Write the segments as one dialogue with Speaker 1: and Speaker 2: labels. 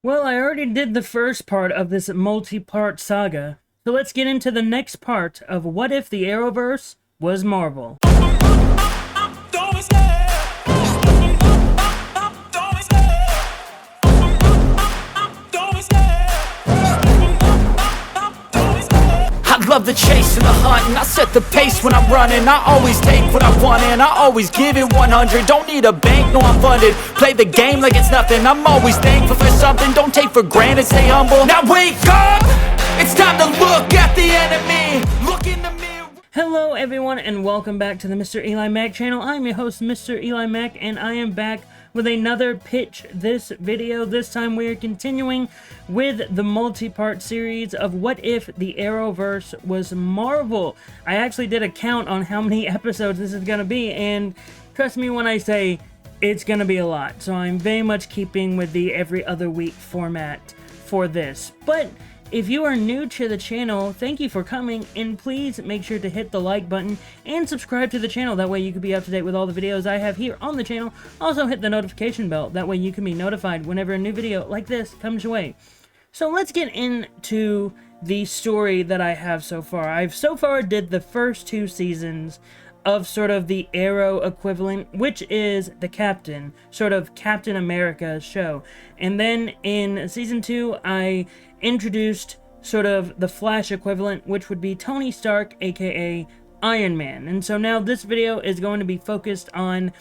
Speaker 1: Well, I already did the first part of this multi-part saga, so let's get into the next part of what if the Arrowverse was Marvel.
Speaker 2: I love the chase and the hunt, and I set the pace when I'm running. I always take what I want and I always give it 100. Don't need a bank, no I'm funded. Play the game like it's nothing. I'm always thankful for something. Don't take for granted, stay humble. Now wake up! It's time to look at the enemy. Look in the mirror.
Speaker 1: Hello everyone and welcome back to the MrEliMac channel. I'm your host MrEliMac and I am back with another Pitch This video. This time we are continuing with the multi-part series of what if the Arrowverse was Marvel. I actually did a count on how many episodes this is going to be, and trust me when I say it's going to be a lot. So I'm very much keeping with the every other week format for this. But if you are new to the channel, thank you for coming, and please make sure to hit the like button and subscribe to the channel. That way you can be up to date with all the videos I have here on the channel. Also hit the notification bell. That way you can be notified whenever a new video like this comes your way. So let's get into the story that I have so far. I've so far did the first 2 seasons of sort of the Arrow equivalent, which is the Captain, sort of Captain America show. And then in season 2, I introduced sort of the Flash equivalent, which would be Tony Stark, aka Iron Man. And so now this video is going to be focused on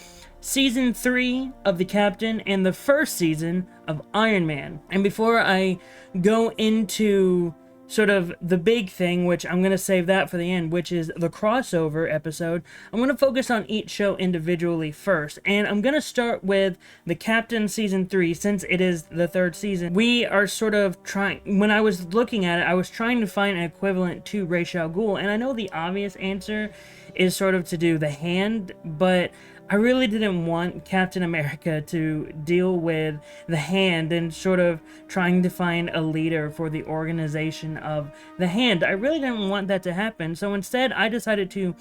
Speaker 1: season 3 of the Captain and the first season of Iron Man. And before I go into sort of the big thing, which I'm going to save that for the end, which is the crossover episode, I'm going to focus on each show individually first. And I'm going to start with the Captain season 3, since it is the 3rd season. We are sort of trying, when I was looking at it, I was trying to find an equivalent to Ra's al Ghul, and I know the obvious answer is sort of to do the Hand, but I really didn't want Captain America to deal with the Hand and sort of trying to find a leader for the organization of the Hand. I really didn't want that to happen, so instead I decided to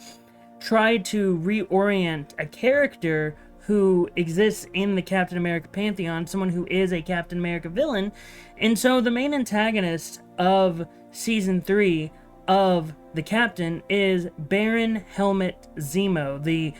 Speaker 1: try to reorient a character who exists in the Captain America pantheon, someone who is a Captain America villain. And so the main antagonist of season 3 of the Captain is Baron Helmut Zemo, the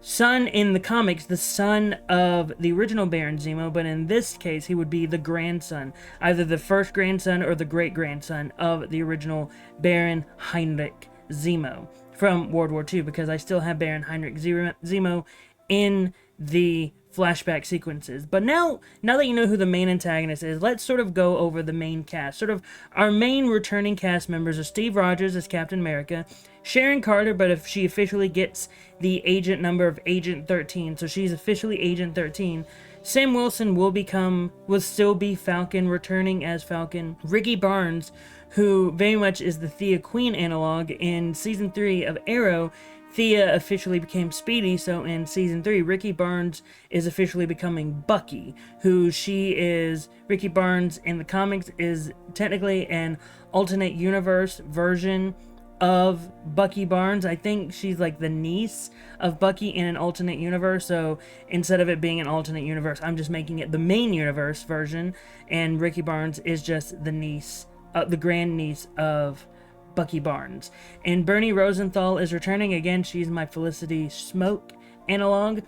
Speaker 1: son in the comics, the son of the original Baron Zemo, but in this case he would be the grandson, either the first grandson or the great-grandson of the original Baron Heinrich Zemo from World War II, because I still have Baron Heinrich Zemo in the flashback sequences. But now that you know who the main antagonist is, let's sort of go over the main cast. Sort of our main returning cast members are Steve Rogers as Captain America, Sharon Carter, but if she officially gets the agent number of Agent 13, so she's officially Agent 13. Sam Wilson will still be Falcon, returning as Falcon. Ricky Barnes, who very much is the Thea Queen analog in season 3 of Arrow. Thea officially became Speedy, so in season 3, Ricky Barnes is officially becoming Bucky, who Ricky Barnes in the comics is technically an alternate universe version of Bucky Barnes. I think she's like the niece of Bucky in an alternate universe, so instead of it being an alternate universe, I'm just making it the main universe version, and Ricky Barnes is just the niece, the grandniece of Bucky Barnes. And Bernie Rosenthal is returning again. She's my Felicity Smoke analog.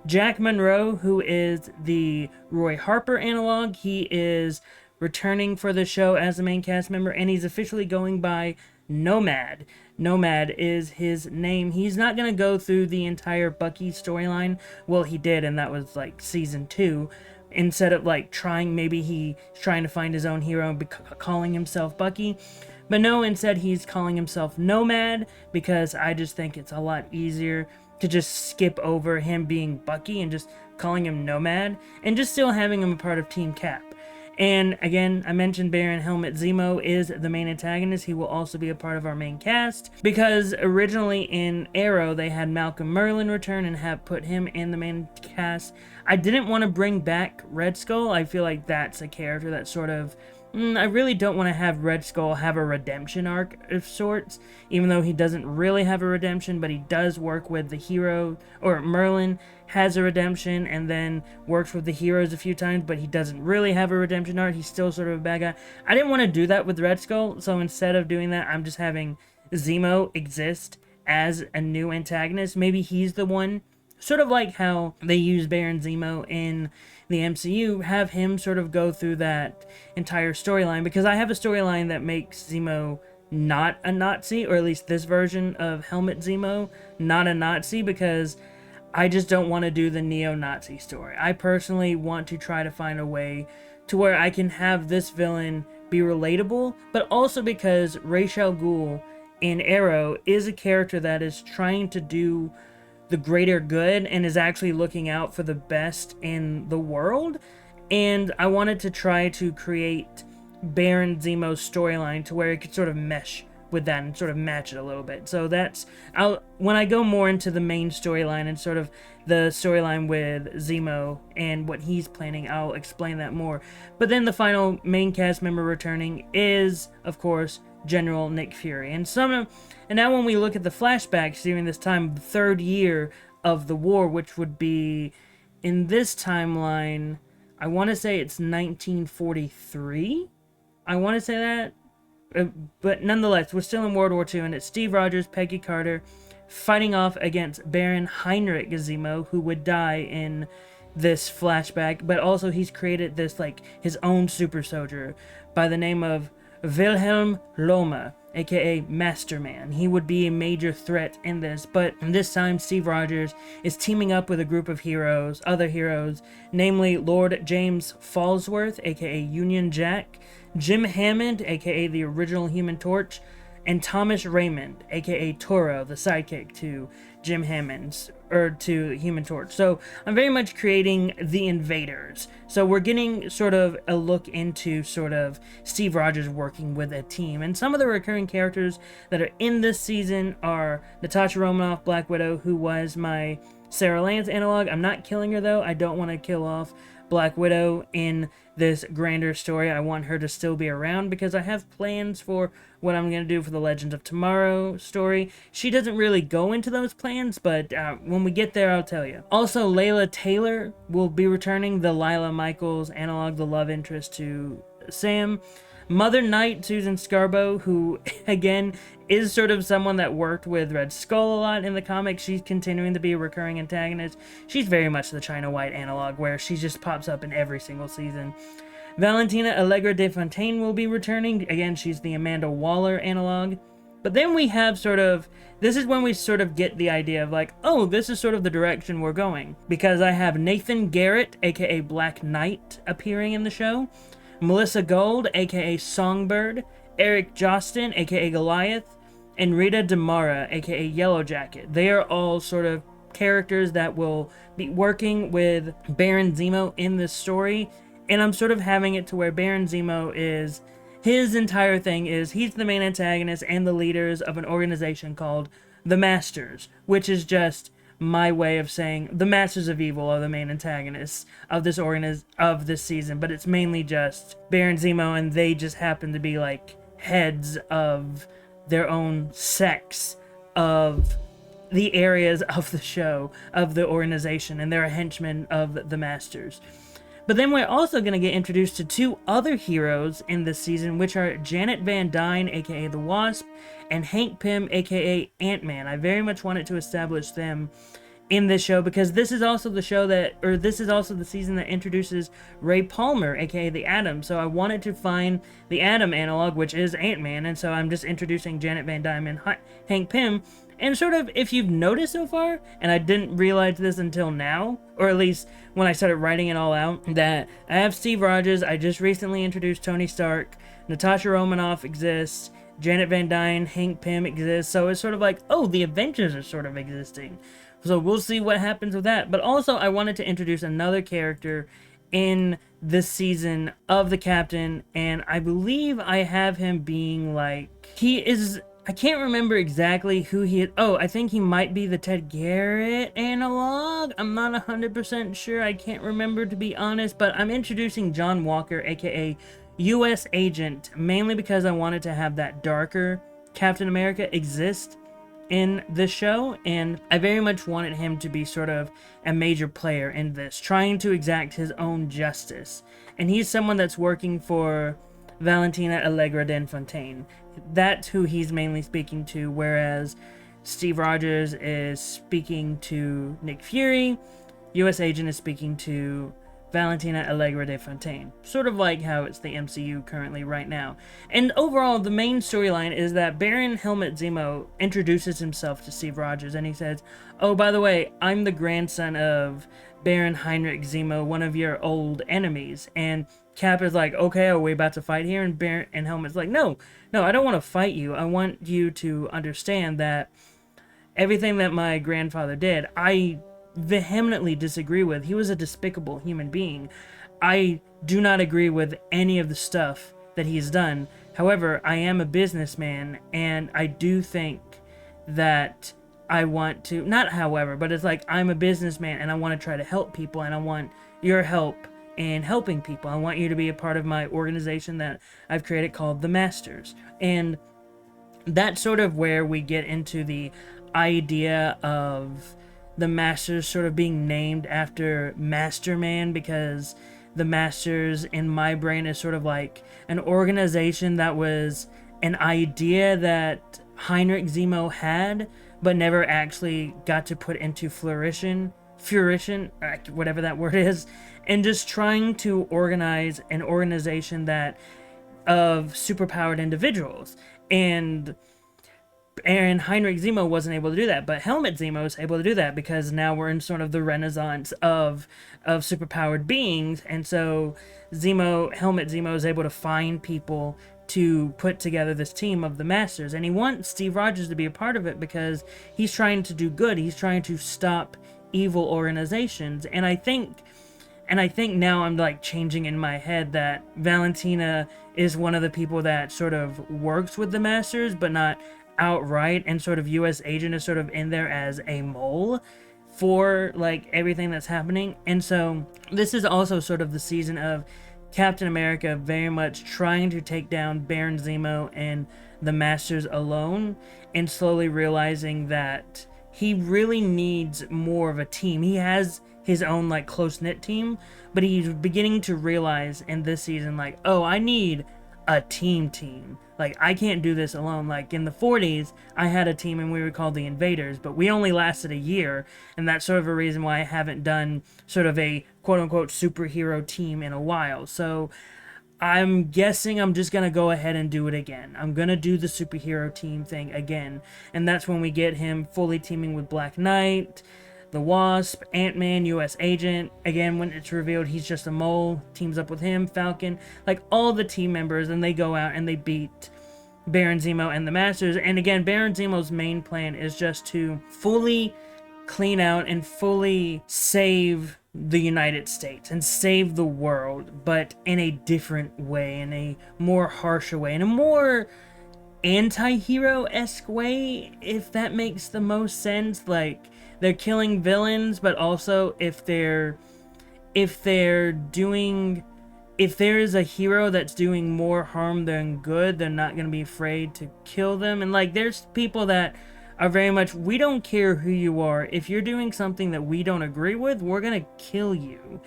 Speaker 1: Jack Monroe, who is the Roy Harper analog, he is returning for the show as the main cast member, and he's officially going by Nomad. Nomad is his name. He's not going to go through the entire Bucky storyline. Well, he did, and that was like season 2. Instead of like maybe he's trying to find his own hero and calling himself Bucky. But no, instead he's calling himself Nomad, because I just think it's a lot easier to just skip over him being Bucky and just calling him Nomad, and just still having him a part of Team Cap. And again, I mentioned Baron Helmut Zemo is the main antagonist. He will also be a part of our main cast, because originally in Arrow they had Malcolm Merlyn return and have put him in the main cast. I didn't want to bring back Red Skull. I feel like that's a character that sort of... I really don't want to have Red Skull have a redemption arc of sorts, even though he doesn't really have a redemption, but he does work with the hero, or Merlin has a redemption and then works with the heroes a few times, but he doesn't really have a redemption arc. He's still sort of a bad guy. I didn't want to do that with Red Skull, so instead of doing that, I'm just having Zemo exist as a new antagonist. Maybe he's the one, sort of like how they use Baron Zemo in the MCU, have him sort of go through that entire storyline, because I have a storyline that makes Zemo not a Nazi, or at least this version of Helmet Zemo not a Nazi, because I just don't want to do the neo-Nazi story. I personally want to try to find a way to where I can have this villain be relatable, but also because Ra's al Ghul in Arrow is a character that is trying to do the greater good and is actually looking out for the best in the world. And I wanted to try to create Baron Zemo's storyline to where it could sort of mesh with that and sort of match it a little bit. So that's, when I go more into the main storyline and sort of the storyline with Zemo and what he's planning, I'll explain that more. But then the final main cast member returning is, of course, General Nick Fury. And now when we look at the flashbacks during this time, the third year of the war, which would be in this timeline, I want to say it's 1943. I want to say that. But nonetheless, we're still in World War II, and it's Steve Rogers, Peggy Carter, fighting off against Baron Heinrich Zemo, who would die in this flashback. But also he's created this, like, his own super soldier by the name of Wilhelm Loma, aka Masterman. He would be a major threat in this, but this time Steve Rogers is teaming up with a group of heroes, other heroes, namely Lord James Falsworth, aka Union Jack, Jim Hammond, aka the original Human Torch, and Thomas Raymond, aka Toro, the sidekick to Jim Hammond's, or to Human Torch. So I'm very much creating the Invaders. So we're getting sort of a look into sort of Steve Rogers working with a team. And some of the recurring characters that are in this season are Natasha Romanoff, Black Widow, who was my Sarah Lance analog. I'm not killing her though. I don't want to kill off Black Widow in this grander story. I want her to still be around because I have plans for what I'm going to do for the Legends of Tomorrow story. She doesn't really go into those plans, but when we get there, I'll tell you. Also, Layla Taylor will be returning, the Lila Michaels analog, the love interest to Sam. Mother Knight, Susan Scarborough, who, again, is sort of someone that worked with Red Skull a lot in the comics. She's continuing to be a recurring antagonist. She's very much the China White analog, where she just pops up in every single season. Valentina Allegra de Fontaine will be returning. Again, she's the Amanda Waller analog. But then we have sort of, this is when we sort of get the idea of like, oh, this is sort of the direction we're going. Because I have Nathan Garrett, aka Black Knight, appearing in the show. Melissa Gold, aka Songbird, Eric Jostin, aka Goliath, and Rita Demara, aka Yellow Jacket. They are all sort of characters that will be working with Baron Zemo in this story, and I'm sort of having it to where Baron Zemo is, his entire thing is, he's the main antagonist and the leaders of an organization called the Masters, which is just my way of saying the Masters of Evil are the main antagonists of this season, but it's mainly just Baron Zemo, and they just happen to be like heads of their own sects of the areas of the show, of the organization, and they're a henchman of the Masters. But then we're also going to get introduced to two other heroes in this season, which are Janet Van Dyne, aka the Wasp, and Hank Pym, aka Ant-Man. I very much wanted to establish them in this show because this is also the show that, or this is also the season that introduces Ray Palmer, aka the Atom. So I wanted to find the Atom analog, which is Ant-Man, and so I'm just introducing Janet Van Dyne and Hank Pym. And sort of, if you've noticed so far, and I didn't realize this until now, or at least when I started writing it all out, that I have Steve Rogers, I just recently introduced Tony Stark, Natasha Romanoff exists, Janet Van Dyne, Hank Pym exists, so it's sort of like, oh, the Avengers are sort of existing. So we'll see what happens with that. But also, I wanted to introduce another character in this season of the Captain, and I believe I have him being like, he is I can't remember exactly who he is. Oh, I think he might be the Ted Garrett analog. I'm not 100% sure. I can't remember, to be honest, but I'm introducing John Walker, aka US Agent, mainly because I wanted to have that darker Captain America exist in the show, and I very much wanted him to be sort of a major player in this, trying to exact his own justice. And he's someone that's working for Valentina Allegra Fontaine. That's who he's mainly speaking to, whereas Steve Rogers is speaking to Nick Fury, US Agent is speaking to Valentina Allegra de Fontaine. Sort of like how it's the MCU currently right now. And overall, the main storyline is that Baron Helmut Zemo introduces himself to Steve Rogers, and he says, "Oh, by the way, I'm the grandson of Baron Heinrich Zemo, one of your old enemies." And Cap is like, "Okay, are we about to fight here?" And Helmut's like, No, I don't want to fight you. I want you to understand that everything that my grandfather did, I vehemently disagree with. He was a despicable human being. I do not agree with any of the stuff that he's done. However, I am a businessman, and I do think that I want to, not however, but it's like, I'm a businessman and I want to try to help people, and I want your help in helping people. I want you to be a part of my organization that I've created called the Masters. And that's sort of where we get into the idea of the Masters sort of being named after Masterman, because the Masters in my brain is sort of like an organization that was an idea that Heinrich Zemo had, but never actually got to put into fruition, whatever that word is, and just trying to organize an organization that of superpowered individuals. And Heinrich Zemo wasn't able to do that, but Helmut Zemo is able to do that, because now we're in sort of the renaissance of superpowered beings, and so Helmut Zemo is able to find people to put together this team of the Masters, and he wants Steve Rogers to be a part of it because he's trying to do good. He's trying to stop evil organizations, and I think now I'm like changing in my head that Valentina is one of the people that sort of works with the Masters, but not outright, and sort of US Agent is sort of in there as a mole for like everything that's happening. And so this is also sort of the season of Captain America very much trying to take down Baron Zemo and the Masters alone, and slowly realizing that he really needs more of a team. He has his own like close-knit team, but he's beginning to realize in this season, like, oh, I need a team. Like, I can't do this alone. Like, in the 40s, I had a team and we were called the Invaders, but we only lasted a year, and that's sort of a reason why I haven't done sort of a quote-unquote superhero team in a while. So I'm guessing I'm just gonna go ahead and do it again. I'm gonna do the superhero team thing again, and that's when we get him fully teaming with Black Knight, the Wasp, Ant-Man, US Agent. Again, when it's revealed he's just a mole, teams up with him, Falcon, like all the team members, and they go out and they beat Baron Zemo and the Masters. And again, Baron Zemo's main plan is just to fully clean out and fully save the United States and save the world, but in a different way, in a more harsher way, in a more anti-hero-esque way, if that makes the most sense. Like, they're killing villains, but also if there is a hero that's doing more harm than good, they're not going to be afraid to kill them. And like, there's people that are very much, we don't care who you are. If you're doing something that we don't agree with, we're going to kill you.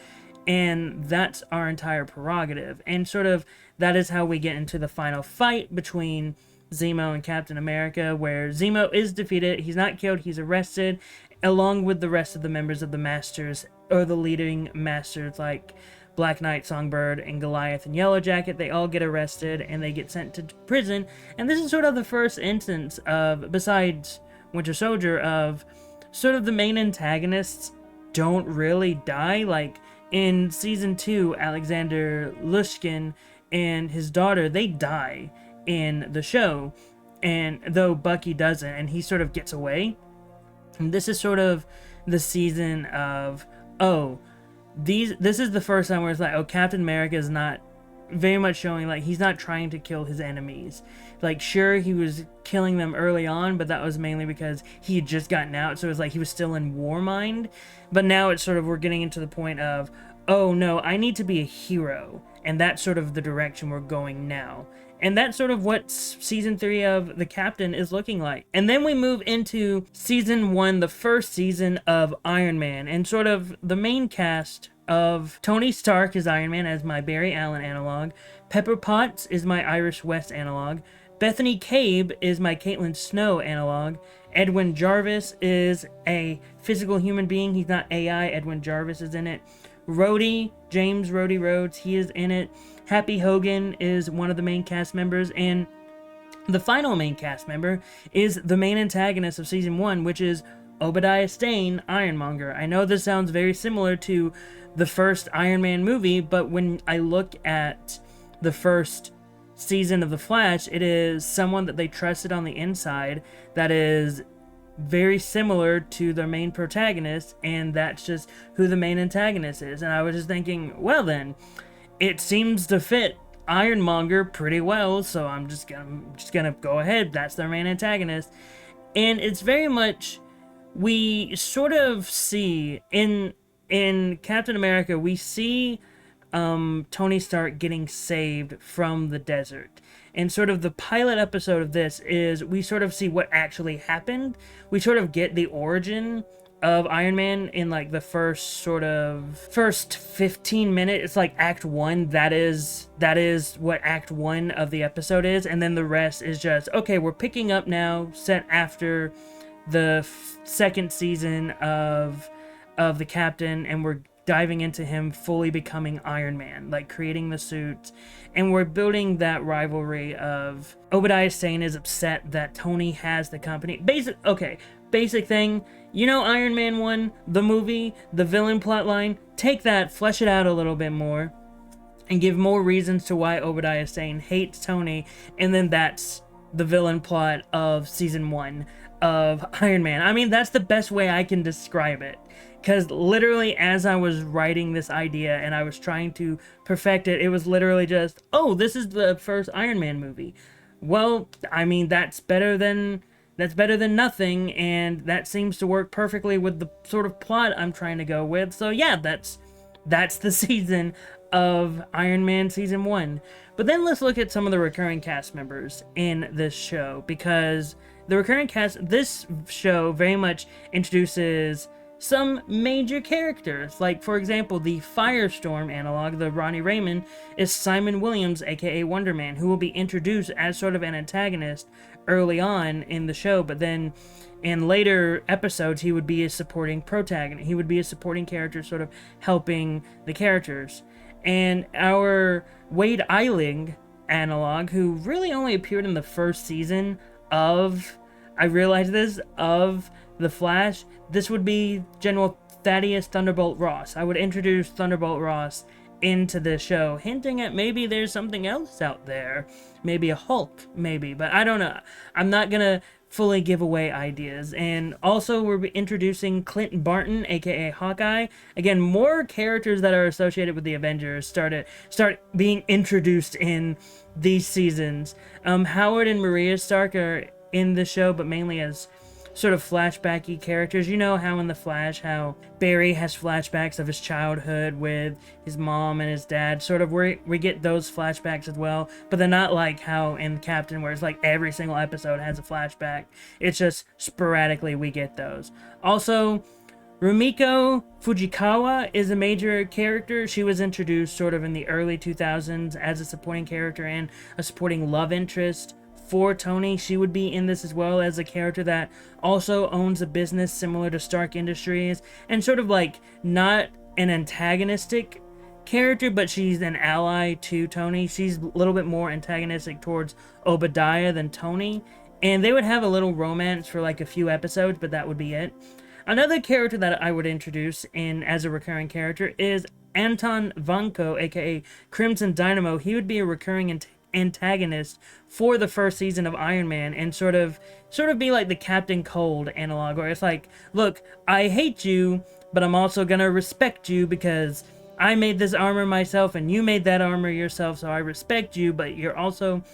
Speaker 1: And that's our entire prerogative. And sort of that is how we get into the final fight between Zemo and Captain America, where Zemo is defeated. He's not killed, he's arrested, along with the rest of the members of the Masters, or the leading Masters, like Black Knight, Songbird, and Goliath and Yellow Jacket. They all get arrested and they get sent to prison. And this is sort of the first instance of, besides Winter Soldier, of sort of the main antagonists don't really die. Like in season 2, Alexander Lushkin and his daughter, they die in the show, and though Bucky doesn't, and he sort of gets away. And this is sort of the season of, this is the first time where it's like, oh, Captain America is not very much showing like he's not trying to kill his enemies. Like, sure, he was killing them early on, but that was mainly because he had just gotten out, so it was like he was still in war mind. But now it's sort of, we're getting into the point of, oh no, I need to be a hero, and that's sort of the direction we're going now. And that's sort of what season 3 of The Captain is looking like. And then we move into season 1, the first season of Iron Man, and sort of the main cast of Tony Stark is Iron Man as my Barry Allen analog, Pepper Potts is my Irish West analog, Bethany Cabe is my Caitlin Snow analog, Edwin Jarvis is a physical human being, he's not AI, Edwin Jarvis is in it, Rhodey, James Rhodey Rhodes, he is in it, Happy Hogan is one of the main cast members, and the final main cast member is the main antagonist of season 1, which is Obadiah Stane, Ironmonger. I know this sounds very similar to the first Iron Man movie, but when I look at the first season of The Flash, it is someone that they trusted on the inside that is very similar to their main protagonist, and that's just who the main antagonist is. And I was just thinking, well then, it seems to fit Ironmonger pretty well, so I'm just gonna go ahead. That's their main antagonist. And it's very much, we sort of see in Captain America, we see Tony Stark getting saved from the desert. And sort of the pilot episode of this is we sort of see what actually happened. We sort of get the origin of Iron Man in like the first 15 minutes. It's like Act 1. That is what Act 1 of the episode is. And then the rest is just, okay, we're picking up now, set after the second season of The Captain, and we're diving into him fully becoming Iron Man, like creating the suit, and we're building that rivalry of Obadiah Stane is upset that Tony has the company. Basic thing, you know, Iron Man 1, the movie, the villain plotline, take that, flesh it out a little bit more, and give more reasons to why Obadiah Stane hates Tony, and then that's the villain plot of season 1 of Iron Man. I mean, that's the best way I can describe it. Because literally, as I was writing this idea and I was trying to perfect it, it was literally just, oh, this is the first Iron Man movie. Well, I mean, that's better than nothing, and that seems to work perfectly with the sort of plot I'm trying to go with. So yeah, that's the season of Iron Man season 1. But then let's look at some of the recurring cast members in this show, because the recurring cast, this show very much introduces some major characters. Like, for example, the Firestorm analog, the Ronnie Raymond, is Simon Williams, aka Wonder Man, who will be introduced as sort of an antagonist early on in the show, but then in later episodes he would be a supporting protagonist. He would be a supporting character, sort of helping the characters. And our Wade Eiling analog, who really only appeared in the first season of, I realized this, of The Flash, this would be General Thaddeus Thunderbolt Ross. I would introduce Thunderbolt Ross into the show, hinting at maybe there's something else out there. Maybe a Hulk, maybe, but I don't know. I'm not gonna fully give away ideas. And also we're introducing Clinton Barton, aka Hawkeye. Again, more characters that are associated with the Avengers start being introduced in these seasons. Howard and Maria Stark are in the show, but mainly as sort of flashbacky characters. You know how in The Flash, how Barry has flashbacks of his childhood with his mom and his dad. Sort of we get those flashbacks as well, but they're not like how in Captain, where it's like every single episode has a flashback. It's just sporadically we get those. Also, Rumiko Fujikawa is a major character. She was introduced sort of in the early 2000s as a supporting character and a supporting love interest for Tony. She would be in this as well as a character that also owns a business similar to Stark Industries, and sort of like not an antagonistic character, but she's an ally to Tony. She's a little bit more antagonistic towards Obadiah than Tony, and they would have a little romance for like a few episodes, but that would be it. Another character that I would introduce in as a recurring character is Anton Vanko, aka Crimson Dynamo. He would be a recurring antagonist for the first season of Iron Man, and sort of be like the Captain Cold analog, where it's like, look, I hate you, but I'm also gonna respect you because I made this armor myself and you made that armor yourself, so I respect you, but you're also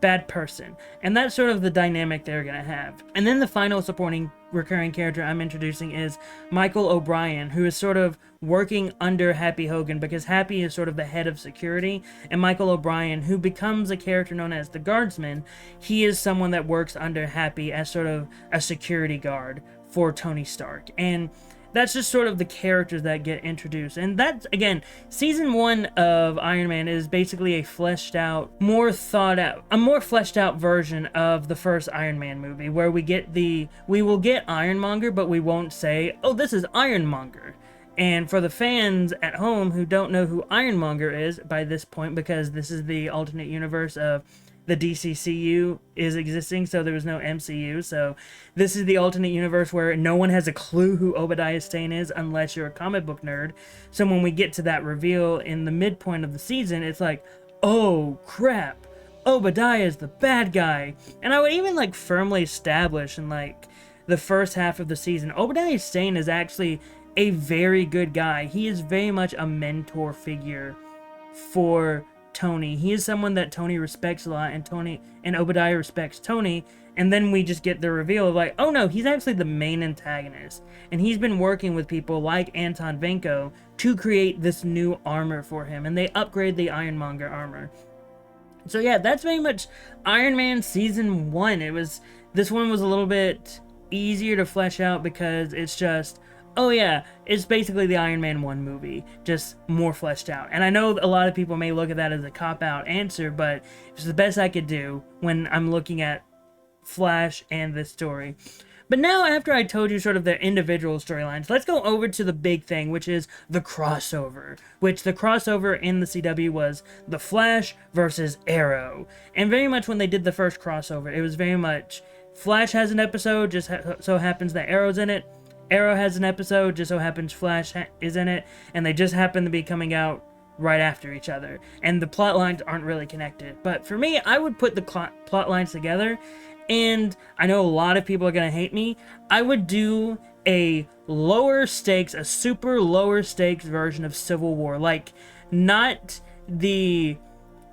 Speaker 1: bad person. And that's sort of the dynamic they're gonna have. And then the final supporting recurring character I'm introducing is Michael O'Brien, who is sort of working under Happy Hogan, because Happy is sort of the head of security, and Michael O'Brien, who becomes a character known as the Guardsman, he is someone that works under Happy as sort of a security guard for Tony Stark. And that's just sort of the characters that get introduced. And that's, again, season 1 of Iron Man is basically a fleshed out, a more fleshed out version of the first Iron Man movie, where we will get Ironmonger, but we won't say, oh, this is Ironmonger. And for the fans at home who don't know who Ironmonger is by this point, because this is the alternate universe of the DCCU is existing, so there was no MCU, so this is the alternate universe where no one has a clue who Obadiah Stane is unless you're a comic book nerd. So when we get to that reveal in the midpoint of the season, it's like, oh crap, Obadiah is the bad guy. And I would even like firmly establish in like the first half of the season, Obadiah Stane is actually a very good guy. He is very much a mentor figure for Tony. He is someone that Tony respects a lot, and Obadiah respects Tony. And then we just get the reveal of like, oh no, he's actually the main antagonist, and he's been working with people like Anton Vanko to create this new armor for him, and they upgrade the Ironmonger armor. So yeah, that's very much Iron Man season 1. This one was a little bit easier to flesh out because it's just, oh yeah, it's basically the Iron Man 1 movie, just more fleshed out. And I know a lot of people may look at that as a cop-out answer, but it's the best I could do when I'm looking at Flash and this story. But now, after I told you sort of their individual storylines, let's go over to the big thing, which is the crossover. Which the crossover in the CW was The Flash versus Arrow. And very much when they did the first crossover, it was very much Flash has an episode, just so happens that Arrow's in it. Arrow has an episode, just so happens Flash is in it, and they just happen to be coming out right after each other. And the plot lines aren't really connected. But for me, I would put the plot lines together, and I know a lot of people are going to hate me. I would do a lower stakes, a super lower stakes version of Civil War. Like, not the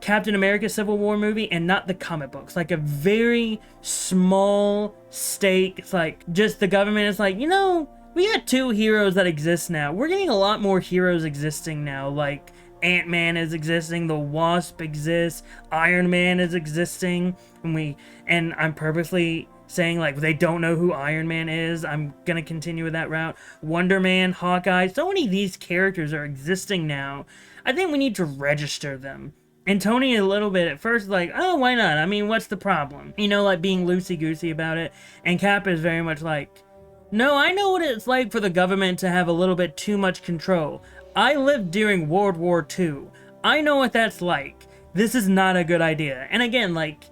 Speaker 1: Captain America Civil War movie and not the comic books. Like a very small stake. It's like just the government is like, you know, we got 2 heroes that exist now. We're getting a lot more heroes existing now. Like Ant-Man is existing, the Wasp exists, Iron Man is existing, and I'm purposely saying like they don't know who Iron Man is. I'm gonna continue with that route. Wonder Man, Hawkeye, so many of these characters are existing now. I think we need to register them. And Tony a little bit at first like, oh, why not? I mean, what's the problem? You know, like being loosey-goosey about it. And Cap is very much like, no, I know what it's like for the government to have a little bit too much control. I lived during World War II. I know what that's like. This is not a good idea. And again, like,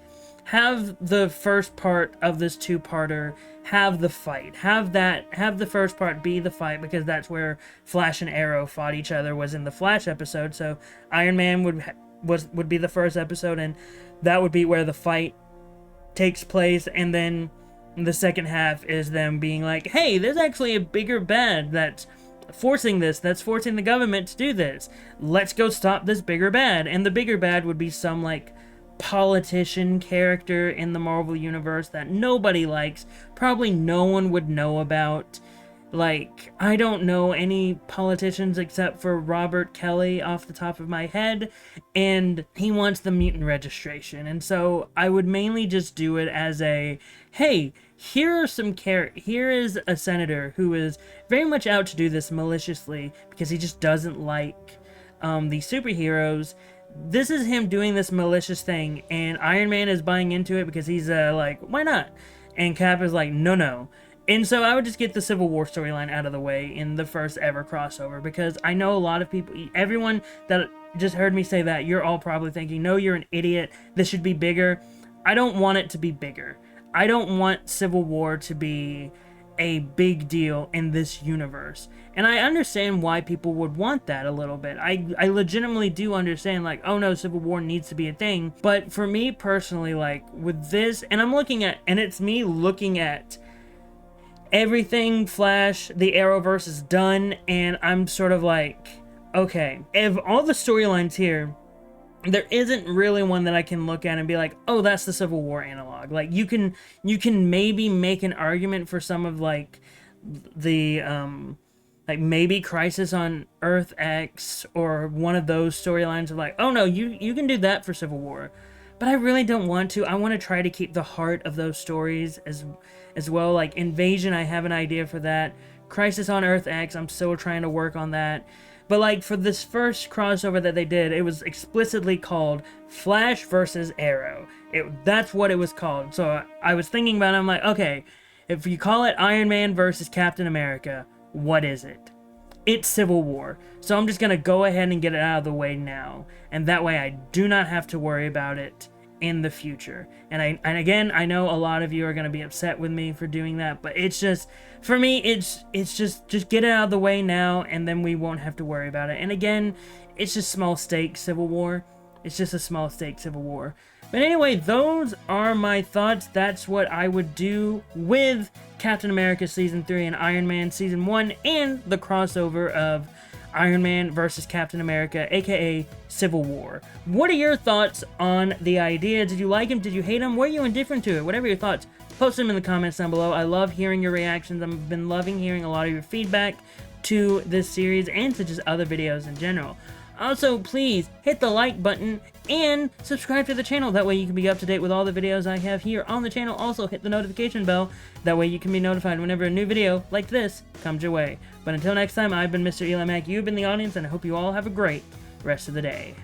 Speaker 1: have the first part of this 2-parter have the fight. Have the first part be the fight, because that's where Flash and Arrow fought each other, was in the Flash episode. So Iron Man would be the first episode, and that would be where the fight takes place. And then the second half is them being like, hey, there's actually a bigger bad that's forcing the government to do this. Let's go stop this bigger bad. And the bigger bad would be some like politician character in the Marvel universe that nobody likes, probably no one would know about. Like, I don't know any politicians except for Robert Kelly off the top of my head, and he wants the mutant registration. And so I would mainly just do it as a, hey, here is a senator who is very much out to do this maliciously because he just doesn't like the superheroes. This is him doing this malicious thing, and Iron Man is buying into it because he's like, why not? And Cap is like, no. And so I would just get the Civil War storyline out of the way in the first ever crossover, because I know a lot of people, everyone that just heard me say that, you're all probably thinking, no, you're an idiot, this should be bigger. I don't want it to be bigger. I don't want Civil War to be a big deal in this universe. And I understand why people would want that a little bit. I legitimately do understand, like, oh no, Civil War needs to be a thing. But for me personally, like, with this, and it's me looking at everything Flash, the Arrowverse is done, and I'm sort of like, okay, of all the storylines here, there isn't really one that I can look at and be like, oh, that's the Civil War analog. Like, you can maybe make an argument for some of, like, the, like, maybe Crisis on Earth X, or one of those storylines of like, oh no, you can do that for Civil War. But I really don't want to. I want to try to keep the heart of those stories as well. Like, Invasion, I have an idea for that. Crisis on Earth X, I'm still trying to work on that. But, like, for this first crossover that they did, it was explicitly called Flash versus Arrow. That's what it was called. So I was thinking about it, I'm like, okay, if you call it Iron Man versus Captain America, what is it? It's Civil War. So I'm just going to go ahead and get it out of the way now. And that way I do not have to worry about it in the future. And again, I know a lot of you are going to be upset with me for doing that, but it's just, for me, it's just get it out of the way now, and then we won't have to worry about it. And again, it's just small stakes Civil War. It's just a small stake Civil War. But anyway, those are my thoughts. That's what I would do with Captain America Season 3 and Iron Man Season 1 and the crossover of Iron Man versus Captain America, aka Civil War. What are your thoughts on the idea? Did you like him? Did you hate him? Were you indifferent to it? Whatever your thoughts, post them in the comments down below. I love hearing your reactions. I've been loving hearing a lot of your feedback to this series and to just other videos in general. Also, please hit the like button and subscribe to the channel. That way you can be up to date with all the videos I have here on the channel. Also, hit the notification bell. That way you can be notified whenever a new video like this comes your way. But until next time, I've been Mr. EliMac. You've been the audience, and I hope you all have a great rest of the day.